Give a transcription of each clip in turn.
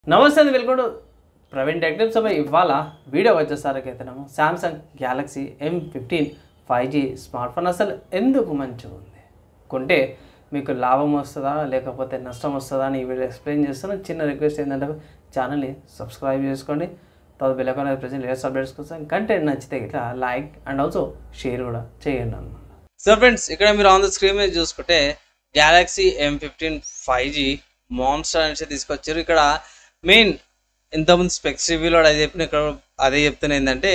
నమస్తే welcome to Praveen tech tips. ఇవాళ video వచ్చేసరికైతేనేమో Samsung Galaxy M15 5G smart phone అసలు ఎందుకు మంచిగా ఉంది, కొంటే మీకు లాభం వస్తుందా లేకపోతే నష్టం వస్తుందా అని ఈ వీడియో ఎక్స్ప్లెయిన్ చేస్తాను. చిన్న రిక్వెస్ట్ ఏంటంటే ఛానల్ని సబ్స్క్రైబ్ చేసుకోండి, తర్వాత bell icon press latest updates కోసం కంటెంట్ నచ్చితే ఇట్లా లైక్ అండ్ ఆల్సో షేర్ కూడా చేయండి అన్నమాట. సో ఫ్రెండ్స్, ఇక్కడ మీరు ఆన్ ద స్క్రీన్ మీద చూసుకుంటే గ్యాలక్సీ M15 5G మాన్స్టర్ అనేసి తీసుకొచ్చారు. ఇక్కడ మెయిన్ ఇంతకుముందు స్పెక్స్ రివ్యూలో అదే చెప్పిన, ఇక్కడ అదే చెప్తున్నా ఏంటంటే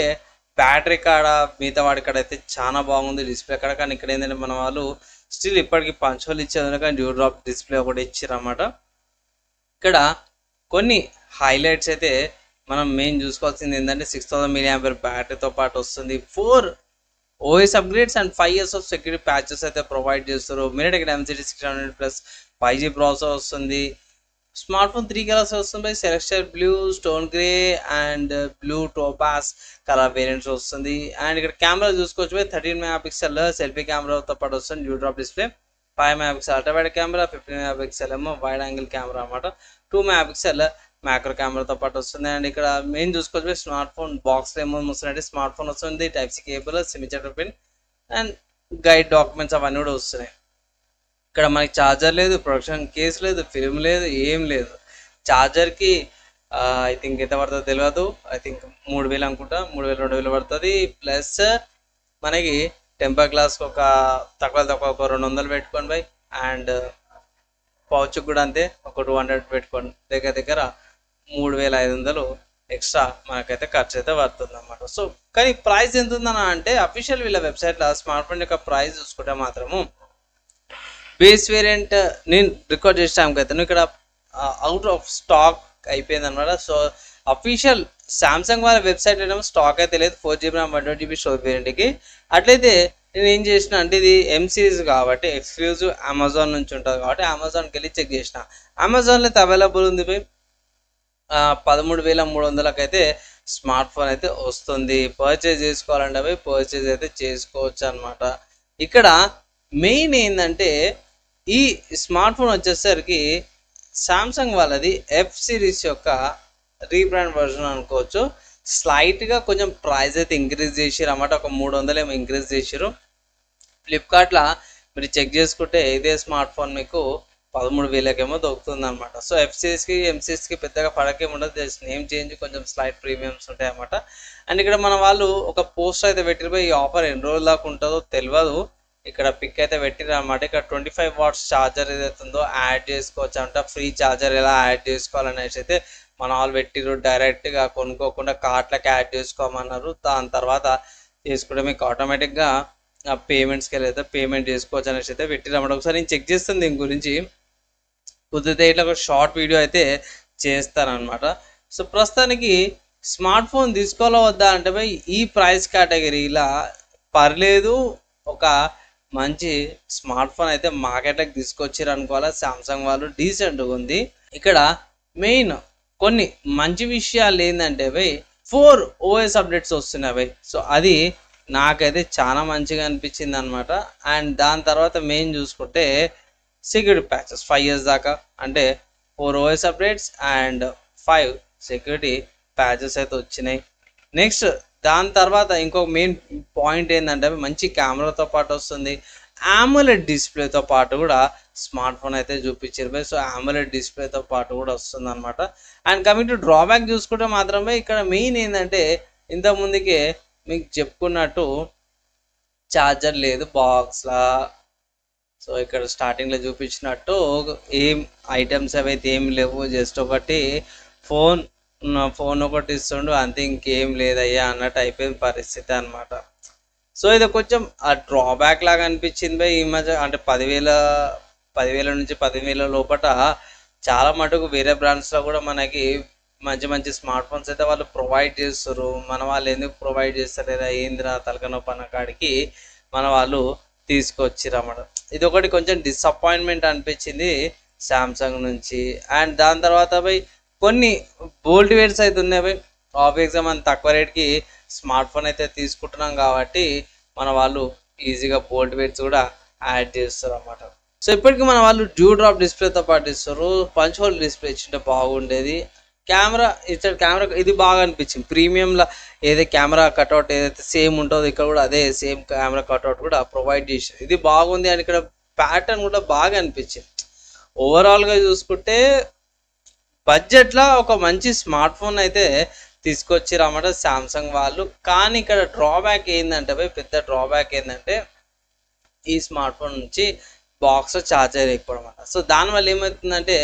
బ్యాటరీ కాడ మిగతా వాడి కాడ అయితే చాలా బాగుంది, డిస్ప్లే కాడ. కానీ ఇక్కడ ఏంటంటే మన వాళ్ళు స్టిల్ ఇప్పటికీ పంచ్ హోల్ ఇచ్చేది, కానీ డ్యూ డ్రాప్ డిస్ప్లే ఒకటి ఇచ్చారు అన్నమాట. ఇక్కడ కొన్ని హైలైట్స్ అయితే మనం మెయిన్ చూసుకోవాల్సింది ఏంటంటే 6000 mAh బ్యాటరీతో పాటు వస్తుంది, 4 OS upgrades and 5 years of security patches అయితే ప్రొవైడ్ చేస్తారు. మినిట్ MCT 600+ 5G ప్రాసెసర్ వస్తుంది. స్మార్ట్ ఫోన్ 3 కలర్స్ వస్తుంది, celestial blue, stone grey and blue topaz colour variants వస్తుంది. అండ్ ఇక్కడ కెమెరా చూసుకోవచ్చు, 13 MP సెల్ఫీ కెమెరాతో పాటు వస్తుంది, due drop display, 5 MP ultra wide camera, 15 MP ఏమో వైడ్ యాంగిల్ కెమెరా అన్నమాట, 2 MP మ్యాక్రో కెమెరాతో పాటు వస్తుంది. అండ్ ఇక్కడ మెయిన్ చూసుకోవచ్చు స్మార్ట్ ఫోన్ బాక్స్ ఏమో వస్తుందంటే స్మార్ట్ ఫోన్ వస్తుంది, Type-C cable, SIM charger pin and guide documents అవన్నీ కూడా వస్తున్నాయి. ఇక్కడ మనకి ఛార్జర్ లేదు, ప్రొడక్షన్ కేస్ లేదు, ఫిల్మ్ లేదు, ఏం లేదు. ఛార్జర్కి ఐ థింక్ ఎంత పడుతుందో తెలియదు, ఐ థింక్ 3000 అనుకుంటా, 3000-2000 పడుతుంది. ప్లస్ మనకి టెంపర్ గ్లాస్కి ఒక తక్కువ ఒక 200 పెట్టుకోండి బై. అండ్ పౌచ్కి కూడా అంతే, ఒక 200 పెట్టుకోండి. దగ్గర 3500 ఎక్స్ట్రా మనకైతే ఖర్చు అయితే పడుతుంది అన్నమాట. సో కానీ ప్రైస్ ఎంత ఉందని అంటే అఫీషియల్ వీళ్ళ వెబ్సైట్లో స్మార్ట్ ఫోన్ యొక్క ప్రైస్ చూసుకుంటే మాత్రము బేస్ వేరియంట్ నేను రికార్డ్ చేసే టైంకి అయితే ఇక్కడ అవుట్ ఆఫ్ స్టాక్ అయిపోయింది అనమాట. సో అఫీషియల్ సామ్సంగ్ వాళ్ళ వెబ్సైట్ ఏమో స్టాక్ అయితే లేదు 4GB RAM 128GB స్టోరేజ్ వేరియంట్కి. అట్లయితే నేను ఏం చేసిన అంటే ఇది M series కాబట్టి ఎక్స్క్లూజివ్ అమెజాన్ నుంచి ఉంటుంది కాబట్టి అమెజాన్కి వెళ్ళి చెక్ చేసిన. అమెజాన్లో అయితే అవైలబుల్ ఉంది పోయి 13,300కి అయితే స్మార్ట్ ఫోన్ అయితే వస్తుంది. పర్చేజ్ చేసుకోవాలంటే పోయి పర్చేజ్ అయితే చేసుకోవచ్చు అనమాట. ఇక్కడ మెయిన్ ఏంటంటే ఈ స్మార్ట్ ఫోన్ వచ్చేసరికి సామ్సంగ్ వాళ్ళది F series యొక్క రీబ్రాండ్ వర్జన్ అనుకోవచ్చు. స్లైట్గా కొంచెం ప్రైస్ అయితే ఇంక్రీజ్ చేసారు అన్నమాట, ఒక 300 ఏమో ఇంక్రీజ్ చేసారు. ఫ్లిప్కార్ట్లో మీరు చెక్ చేసుకుంటే ఇదే స్మార్ట్ ఫోన్ మీకు 13,000 ఏమో దొరుకుతుంది అనమాట. సో F series-కి M series-కి పెద్దగా పడకేం ఉండదు, జస్ట్ నేమ్ చేంజ్, కొంచెం స్లైట్ ప్రీమియమ్స్ ఉంటాయి అన్నమాట. అండ్ ఇక్కడ మన వాళ్ళు ఒక పోస్ట్ అయితే పెట్టిపోయి ఈ ఆఫర్ ఎన్ని రోజుల దాకా ఉంటుందో తెలియదు. ఇక్కడ పిక్ అయితే పెట్టిరు అనమాట. ఇక్కడ 25 watts ఛార్జర్ ఏదైతే ఉందో యాడ్ చేసుకోవచ్చు అంట, ఫ్రీ ఛార్జర్ ఎలా యాడ్ చేసుకోవాలనేసి అయితే మన వాళ్ళు పెట్టిరు. డైరెక్ట్గా కొనుక్కోకుండా కార్ట్లకి యాడ్ చేసుకోమన్నారు. దాని తర్వాత చేసుకుంటే మీకు ఆటోమేటిక్గా పేమెంట్స్కి వెళ్ళి పేమెంట్ చేసుకోవచ్చు అనేసి అయితే పెట్టిరు అన్నమాట. ఒకసారి నేను చెక్ చేస్తాను దీని గురించి, కుదిరితే ఇట్లా ఒక షార్ట్ వీడియో అయితే చేస్తానమాట. సో ప్రస్తుతానికి స్మార్ట్ ఫోన్ తీసుకోవాలా వద్దా అంటే ఈ ప్రైస్ కేటగిరీలా పర్లేదు, ఒక మంచి స్మార్ట్ ఫోన్ అయితే మార్కెట్లోకి తీసుకొచ్చారు అనుకోవాలా. సామ్సంగ్ వాళ్ళు డీసెంట్గా ఉంది. ఇక్కడ మెయిన్ కొన్ని మంచి విషయాలు ఏంటంటే 4 OS అప్డేట్స్ వస్తున్నాయి. సో అది నాకైతే చాలా మంచిగా అనిపించింది అనమాట. అండ్ దాని తర్వాత మెయిన్ చూసుకుంటే సెక్యూరిటీ ప్యాచెస్ 5 years దాకా, అంటే 4 OS updates and 5 security patches అయితే వచ్చినాయి. నెక్స్ట్ దాని తర్వాత ఇంకొక మెయిన్ పాయింట్ ఏంటంటే మంచి కెమెరాతో పాటు వస్తుంది, AMOLED డిస్ప్లేతో పాటు కూడా స్మార్ట్ ఫోన్ అయితే చూపించారు. సో AMOLED డిస్ప్లేతో పాటు కూడా వస్తుంది అనమాట. అండ్ కమింగ్ టు డ్రాబ్యాక్ చూసుకుంటే మాత్రమే ఇక్కడ మెయిన్ ఏంటంటే ఇంతకుముందుకే మీకు చెప్పుకున్నట్టు ఛార్జర్ లేదు బాక్స్లా. సో ఇక్కడ స్టార్టింగ్లో చూపించినట్టు ఏం ఐటమ్స్ అవైతే ఏం లేవు, జస్ట్ ఒకటి ఫోన్ ఒకటి ఇస్తుండు అంతే, ఇంకేం లేదయ్యా అన్నట్టు అయిపోయిన పరిస్థితి అనమాట. సో ఇది కొంచెం ఆ డ్రాబ్యాక్ లాగా అనిపించింది ఈ మధ్య. అంటే 10,000 నుంచి 15,000 లోపల చాలా మటుకు వేరే బ్రాండ్స్లో కూడా మనకి మంచి మంచి స్మార్ట్ ఫోన్స్ అయితే వాళ్ళు ప్రొవైడ్ చేస్తారు. మన వాళ్ళు ఎందుకు ప్రొవైడ్ చేస్తారు లేదా ఏందిరా తలకనొప్పి అన్న కాడికి మన వాళ్ళు తీసుకొచ్చిర్రు అన్నమాట. ఇది ఒకటి కొంచెం డిసప్పాయింట్మెంట్ అనిపించింది సామ్సంగ్ నుంచి. అండ్ దాని తర్వాత కొన్ని బోల్డ్ వేర్స్ అయితే ఉన్నాయి ఆబ్వియస్గా మనం తక్కువ రేట్కి స్మార్ట్ ఫోన్ అయితే తీసుకుంటున్నాం కాబట్టి మన వాళ్ళు ఈజీగా బోల్డ్ వేర్స్ కూడా యాడ్ చేస్తారు అన్నమాట. సో ఇప్పటికి మన వాళ్ళు డ్యూ డ్రాప్ డిస్ప్లేతో పాటు ఇస్తారు, పంచ్ హోల్ డిస్ప్లే ఇచ్చింటే బాగుండేది. కెమెరా ఇచ్చాడు. కెమెరా ఇది బాగా అనిపించింది. ప్రీమియంలో ఏదైతే కెమెరా కట్అవుట్ ఏదైతే సేమ్ ఉంటుందో ఇక్కడ కూడా అదే సేమ్ కెమెరా కట్అవుట్ కూడా ప్రొవైడ్ చేశారు. ఇది బాగుంది అని ఇక్కడ ప్యాటర్న్ కూడా బాగా అనిపించింది. ఓవరాల్గా చూసుకుంటే బడ్జెట్లో ఒక మంచి స్మార్ట్ ఫోన్ అయితే తీసుకొచ్చిరన్నమాట శాంసంగ్ వాళ్ళు. కానీ ఇక్కడ డ్రాబ్యాక్ ఏంటంటే పెద్ద డ్రాబ్యాక్ ఏంటంటే ఈ స్మార్ట్ ఫోన్ నుంచి బాక్స్ ఛార్జర్ ఎక్కువ అనమాట. సో దానివల్ల ఏమవుతుందంటే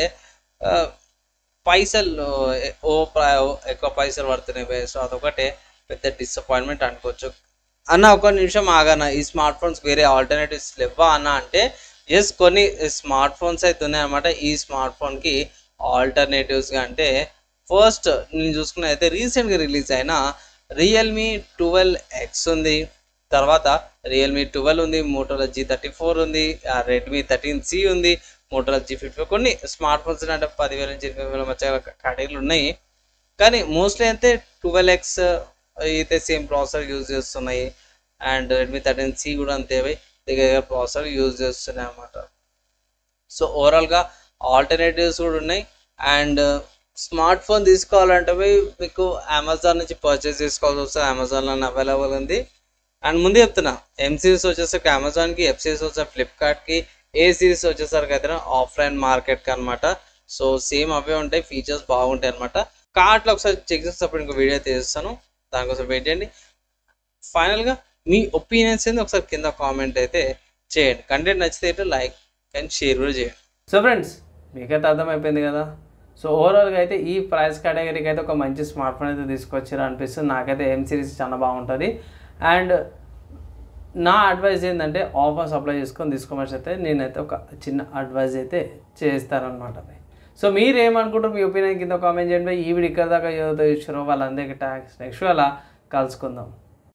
పైసలు ఎక్కువ పైసలు పడుతున్నాయి. సో అదొకటే పెద్ద డిసప్పాయింట్మెంట్ అనుకోవచ్చు. అన్న ఒక నిమిషం ఆగన్న, ఈ స్మార్ట్ ఫోన్స్ వేరే ఆల్టర్నేటివ్స్ లేవా అన్న అంటే ఎస్, కొన్ని స్మార్ట్ ఫోన్స్ అయితే ఉన్నాయన్నమాట. ఈ స్మార్ట్ ఫోన్కి ఆల్టర్నేటివ్స్గా అంటే ఫస్ట్ నేను చూసుకున్న అయితే రీసెంట్గా రిలీజ్ అయిన రియల్మీ 12X ఉంది, తర్వాత రియల్మీ 12 ఉంది, మోటోరోలా G34 ఉంది, రెడ్మీ 13C ఉంది, మోటోరోలా G55. కొన్ని స్మార్ట్ ఫోన్స్ అంటే 10,000 నుంచి 20,000 మధ్య కేటగిరీలు ఉన్నాయి. కానీ మోస్ట్లీ అయితే 12X అయితే సేమ్ ప్రాసెసర్ యూజ్ చేస్తున్నాయి. అండ్ రెడ్మీ 13C కూడా అంతే దగ్గర ప్రాసెసర్ యూజ్ చేస్తున్నాయి అన్నమాట. సో ఓవరాల్గా ఆల్టర్నేటివ్స్ కూడా ఉన్నాయి. అండ్ స్మార్ట్ ఫోన్ తీసుకోవాలంటే మీకు అమెజాన్ నుంచి పర్చేస్ చేసుకోవాల్సి వస్తుంది. అమెజాన్లో అవైలబుల్ ఉంది. అండ్ ముందు చెప్తున్నా, ఎం సిరీస్ వచ్చేసరికి అమెజాన్కి, ఎఫ్ సిరీస్ వచ్చే ఫ్లిప్కార్ట్కి, ఏ సిరీస్ వచ్చేసరికి అయితే ఆఫ్లైన్ మార్కెట్కి అనమాట. సో సేమ్ అవే ఉంటాయి, ఫీచర్స్ బాగుంటాయి అనమాట. కార్ట్లో ఒకసారి చెక్ చేసేటప్పుడు ఇంకో వీడియో తీస్తాను, దానికోసం వెయిట్ చేయండి. ఫైనల్గా మీ ఒపీనియన్స్ ఏంది ఒకసారి కింద కామెంట్ అయితే చేయండి. కంటెంట్ నచ్చితే అయితే లైక్ అండ్ షేర్ కూడా చేయండి. సో ఫ్రెండ్స్, మీకైతే అర్థమైపోయింది కదా. సో ఓవరాల్గా అయితే ఈ ప్రైస్ కేటగిరీకి అయితే ఒక మంచి స్మార్ట్ ఫోన్ అయితే తీసుకొచ్చారు అనిపిస్తుంది. నాకైతే ఎం సిరీస్ చాలా బాగుంటుంది. అండ్ నా అడ్వైజ్ ఏంటంటే ఆఫర్స్ అప్లై చేసుకొని తీసుకోమని అయితే నేనైతే ఒక చిన్న అడ్వైజ్ అయితే చేస్తానన్నమాట. సో మీరు ఏమనుకుంటారు, మీ ఒపీనియన్ కింద కామెంట్ చేయండి. ఈ వీడియో ఇక్కడ దాకా ఏదైతే ఇచ్చారో వాళ్ళందరికీ థ్యాంక్స్. నెక్స్ట్ అలా కలుసుకుందాం.